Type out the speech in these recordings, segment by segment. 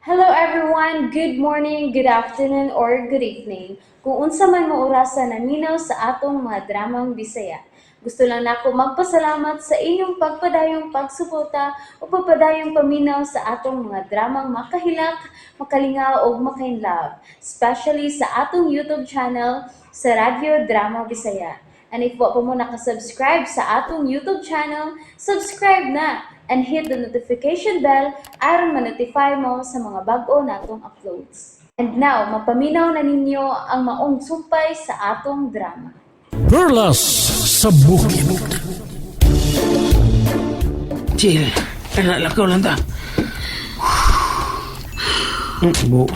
Hello everyone, good morning, good afternoon, or good evening. Kung unsa man mo orasan naminaw sa atong mga dramang Bisaya. Gusto lang nako magpasalamat sa inyong pagpadayong pagsuporta o pagpadayong paminaw sa atong mga dramang makahilak, makalingaw o makainlove, especially sa atong YouTube channel sa Radio Drama Bisaya. And if wa pa mo nakasubscribe sa atong YouTube channel, subscribe na and hit the notification bell aron ma-notify mo sa mga bag-o natong uploads. And now, mapaminaw na ninyo ang maong sumpay sa atong drama. Perlas sa bukid. Chill. Lakaw lang ta. Bu.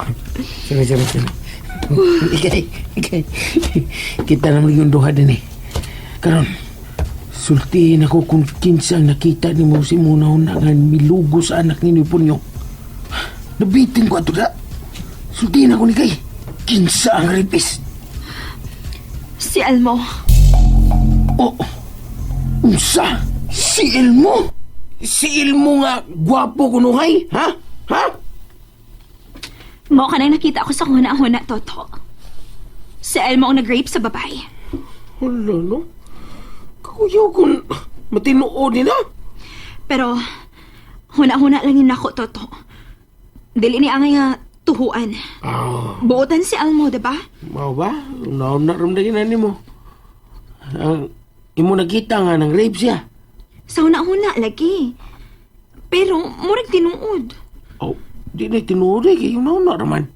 Sige. Ikay. Kita naman yung duha din eh. Karon, sultihin ako kung kinsang nakita ni mo si Muna nga milugo sa anak ninyo po niyo. Nabitin ko ato da. Sultihin ako ni kay. Kinsa ang rapist. Si Elmo. Oh, unsa? Si Elmo? Si Elmo nga gwapo kunuhay, ha? Ha? Mo ka nang nakita ko sa huna-huna, Toto. Si Elmo ang nag-rape sa babae. Wala, no? Kakuyaw kung matinuod nila. Pero, huna-huna lang yun ako, Toto. Dili ni angay nga tuhuan. Buotan si Elmo, diba? Mau ba? Naramdaman ni mo. Ang imo nakita nga ng rape siya. Sa huna-huna lagi. Pero, murag tinuod. Oh, di na tinuod eh. Kayo naman.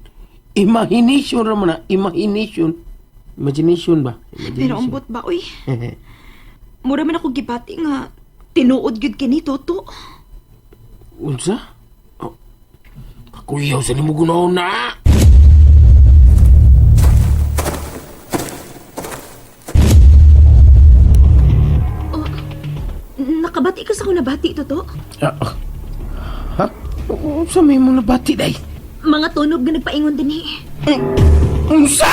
Imagination raman na. Imagination ba? Pero ambot ba, uy? Mura man ako gibati nga tinuod gyud kini, Toto. Unsa? Oh, kakuyaw sa ni mo gunahon na. Nakabati ka sa kunabati, Toto? Ha? Unsa may mong nabati, day? Mga tunog na nagpaingon din eh. Unsa?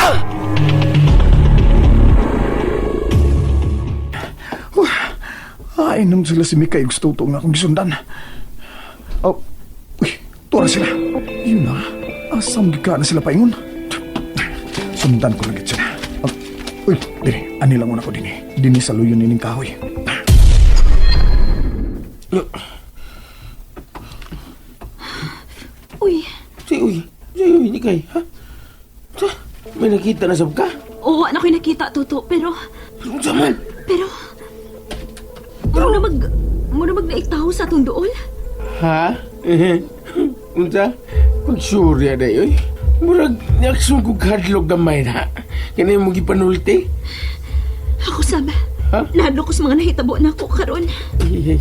Ay, nung sila si Mika, gusto ito nga akong gisundan. Oh, uy, tuwa na sila. Yun na, asam gika na sila paingon. Sundan ko lagi sila. Uy, dini, ani lang muna ko dini. Dini sa luyon nining kahoy. Uy, Uy, hindi kay, ha? May nakita na sab ka? oo, ano ko'y nakita, Toto, pero... Unsa man? Pero... Muna naiktaho sa atong dool? Ha? Unsa? Pagsurya day, oy. Murag naksong kong hadlog gamay na. Kaya mo gipanulti? Ako sama. Ha? Nahadlo ko sa mga nahitabo na ako karon. Ay.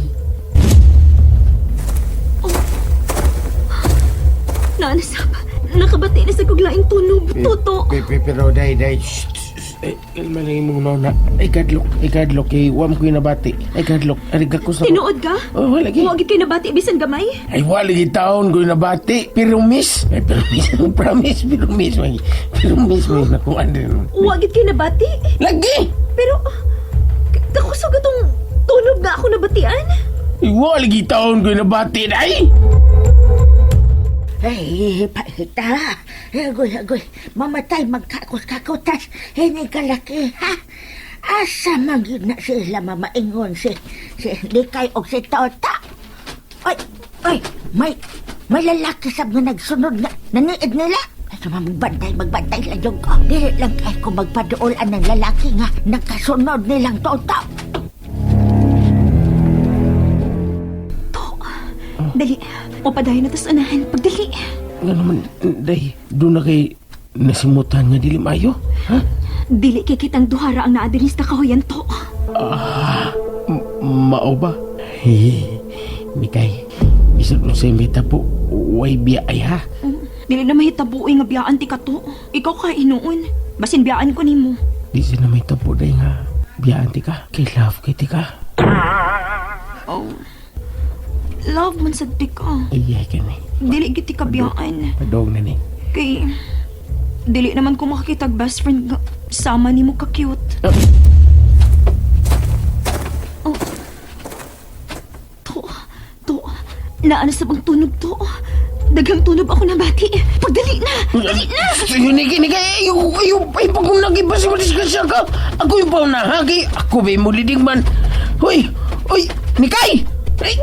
Naanasaba. Nakabati na sa kuglaing tunog, Toto. Pero day. Kalma lang yung mga na. Ay kadlok. Wam ko yung nabati. Ay kadlok. Ariga ko sa... Tinuod ka? Oh, wala gi. Huwag kayo nabati bisan gamay? Ay wala gi taon ko yung nabati. Pero miss. Ay pero miss. Pero miss mo na kung ano. Huwag kayo nabati? Lagi! Pero... Kakusog itong tunog nga ako nabatian? Ay wala gi taon ko yung nabati. Ay! Ay, paita. Agoy. Mamatay magkakot-kakotas. Hindi kalaki, ha? Asa magig na sila mamaingon si Likay o si Tota. Ay, may lalaki sab nga nagsunod na naniid nila. Asa magbantay lang yung ko. Dili lang kay ko magpaduolan ng lalaki nga nagkasunod nilang Tota. Dali. O padayon na tas anahan. Pagdali. Nga naman, day, doon na kay nasimutan nga dili mayo, ha? Dili kay kitang duhara ang naadinis na kahoyan to. Mao ba? Mikay, isang nung sa meta po, way biya ay ha? Dili na mahitabuoy nga biyaan ti ka to. Ikaw ka inuon. Basin biyaan ko nimo. Di sila may tapo day nga, biyaan ti ka, kay love kay ti ka. Oh. Love man sad ti ka. Ay, ka ni. Dili giti ka biyaan. Padog na ni. Kay dili naman ko makakitag best friend nga sama nimo ka cute. Oh. To. Naana sa bang tunog to. Daghang tunob ako na bati. Pagdali na! Dali na! Sa'yo, Nikay, ay pag kung nag-iba si Madiskasya ka, ako yung paunahagi, ako ba yung mulidig man. Hoy, Nikay! Ay,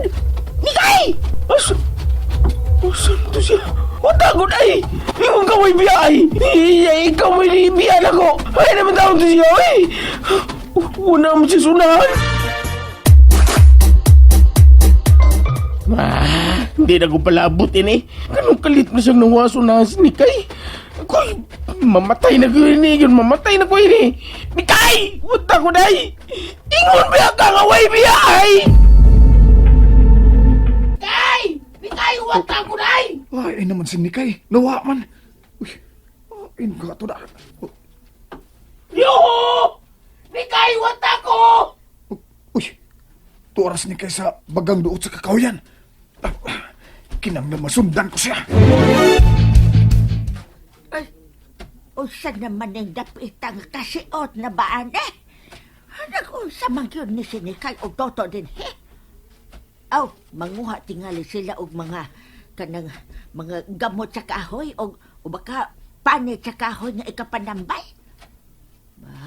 Nikay! Asan to siya? Matagod ay! Ikaw ka may biyay! Ikaw may biyan ako! Ay naman tawag to siya, ay! Una mo siya sunahan! Hindi na ko palabot ini. Kanong kalit na siyang nawaso na si Nikay. Ako'y mamatay na ko ini. Yun, mamatay na ko ini. Nikay! Punta ko day! Ingon biya ka nga way biya ay! Nikay! Nikay! Punta ko day! Ay naman si Nikay. Nawa man. Uy, ay nga to na. Yoho! Nikay! Punta ko! Uy, tuoras Nikay sa bagang duot sa kakawayan. Kinang masundan ko siya. Ay, usa naman ang dapitang kasiot na baan eh. Nag-unsa man yun ni Sinikay o Toto din he. Aw, manguha tingali sila og mga kanang mga gamot sa kahoy o baka panit sa kahoy nga ikapanambay.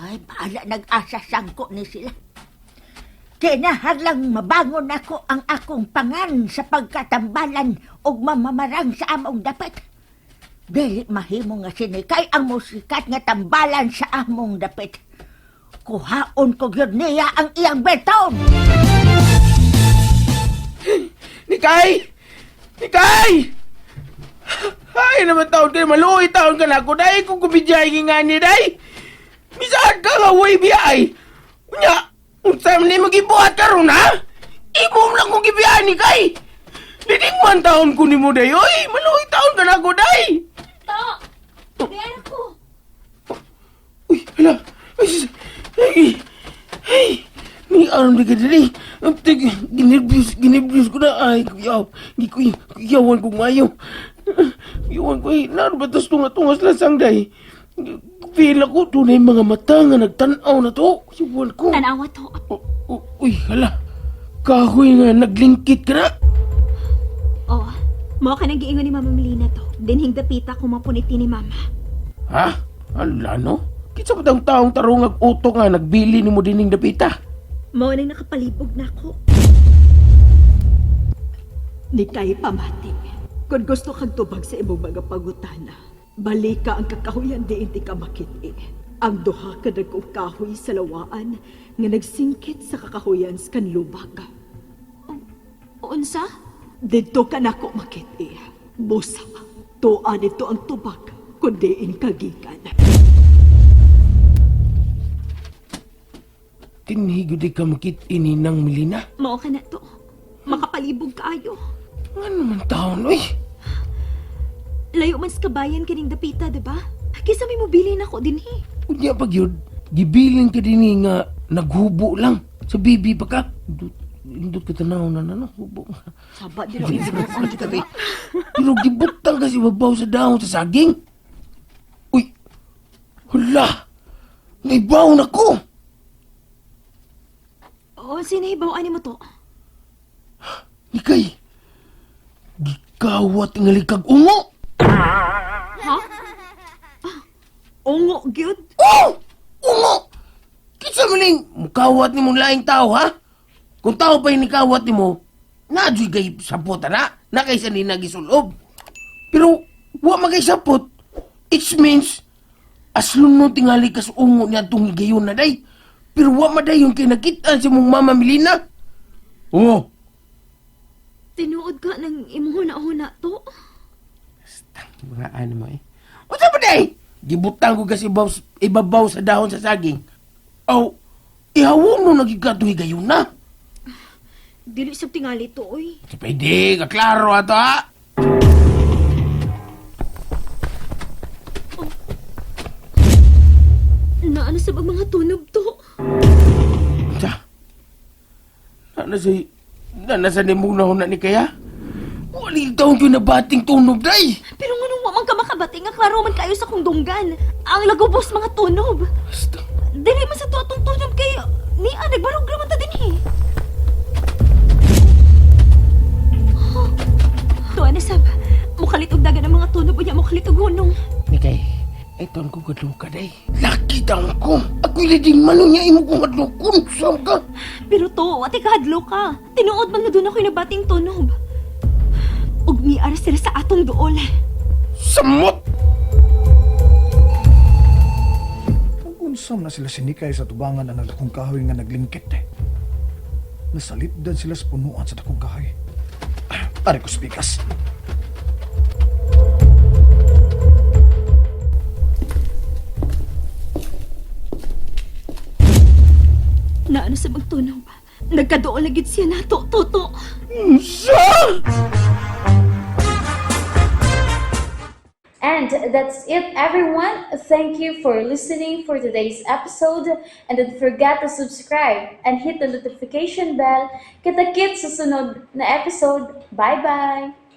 Ay, bahala nag-asa sangko ni sila. Kinahanglang mabangon ako ang akong pangan sa pagkatambalan o mamamarang sa among dapit. Dili mahimo nga Sinikay ang musikat nga tambalan sa among dapit. Kuhaon ko yun niya ang iyang beton. Nikay! Nikay! Ay naman taon kayo, maluoy taon ka na ako, dahi kung kubidyahin nga ni dahi. Misaan ka nga, way biyay. Kunya, unsa man ni magibuhat ka ron, ha? Imom lang kong gibiyahan ni Kay. Didig man taon ko ni mo dahi, oy, maluoy taon ka na ako, dahi. To! Diyan ako! Uy, hala, ay, ni aram di ka dali. Giniblis ko na, ay, kuyawan ko ngayon. Kuyawan ko, naroon ba tas tungas lasang dahi? Feel ako, tunay mga mata nga nagtanaw na to. Sibuan ko. Tanawa to. Uy, hala. Kahoy nga, naglingkit ka na. Oh, mo ka nang giingon ni Mama Melina to. Dinhing dapita ko mapuniti ni Mama. Ha? Hala, no? Kitsa ba tang taong tarong ag-uto nga nagbili ni mo dining dapita? Mo nang nakapalibog na ako. Ni kay pamati. Kung gusto kang tubag sa imong mga pangutana, balika ang kakahuyan di hindi ka makiti. Ang duha ka nagkong kahoy sa lawaan nga nagsingkit sa kakahuyan sa kanlubag. Unsa? Dito ka na ko makiti. Busa, tuan ito ang tubag, kundi in kagikan. Tinhigo di ka makit ini ng Melina. Mao ka na to. Makapalibog kaayo. Ano man taon, uy? Layo man sa kabayan kining dapita, diba? Kisa may mobilin ako din eh. Unya pag yun, gibilin ka din nga naghubo lang. Sa bibi pa ka. Indot ka tanaw na hubo. Saba din ako Pero gibutang kasi babaw sa dahon sa saging. Uy, hala, naibaw na ko. O, sinahibawaan mo to. Ikay, gikawat nga likag ungo. Ha? Ungo, gyud. Oh! Ungo! Kitsa maling, mukawat ni mong laing tao, ha? Kung tao pa yung nikawat ni mo, nadyo'y kay sapot, na kaysa ni nagisulob. Pero, wa magay sapot, it means, as lunod tingali kas ungo niya itong higayon na day. Pero wa maday yung kinakita si mong Mama Melina. Oo. Tinuod ka ng imuhuna-huna to. Mga ano mo eh. O sa ba day? Gibutang ko kasi ibabaw sa dahon sa saging. Aw, ihawon mo nagigato'y gayon na. Dili sab tingali to, oy. Pwede, kaklaro ato ha. Naano sa mga tunob to? Sa? Nasa nimong nahuna ni kaya? Waling taon yung nabating tunog day. Pero nga nung mamang ka makabati nga klaro man kayo sa kong dunggan. Ang lagubos mga tunob. Basta. Dili man sa to atong tunob kayo. Niya, nagbarog naman ta din eh. Tuwa na sab. Mukalitog dagan ang mga tunog unya mukalitog hunong. Nikay, eton ko kadluka day. Nakita ko. Ako'y lading manon niya imo kong kadlukon. Saan ka? Pero to, ati kahadlo ka. Tinuod man na doon ako'y nabating tunog. Ug miara sila sa atong duol. Samot! Unsam na sila sinikay sa tubangan na nagdakong kahoy nga naglingkit. Nasalipdan sila sa punuan sa dakong kahoy. Ari ko spikas. Naano sa magtunog? Nagkadool lagit siya nato, Toto. And that's it, everyone. Thank you for listening for today's episode. And don't forget to subscribe and hit the notification bell. Kita-kits sa sunod na episode. Bye-bye!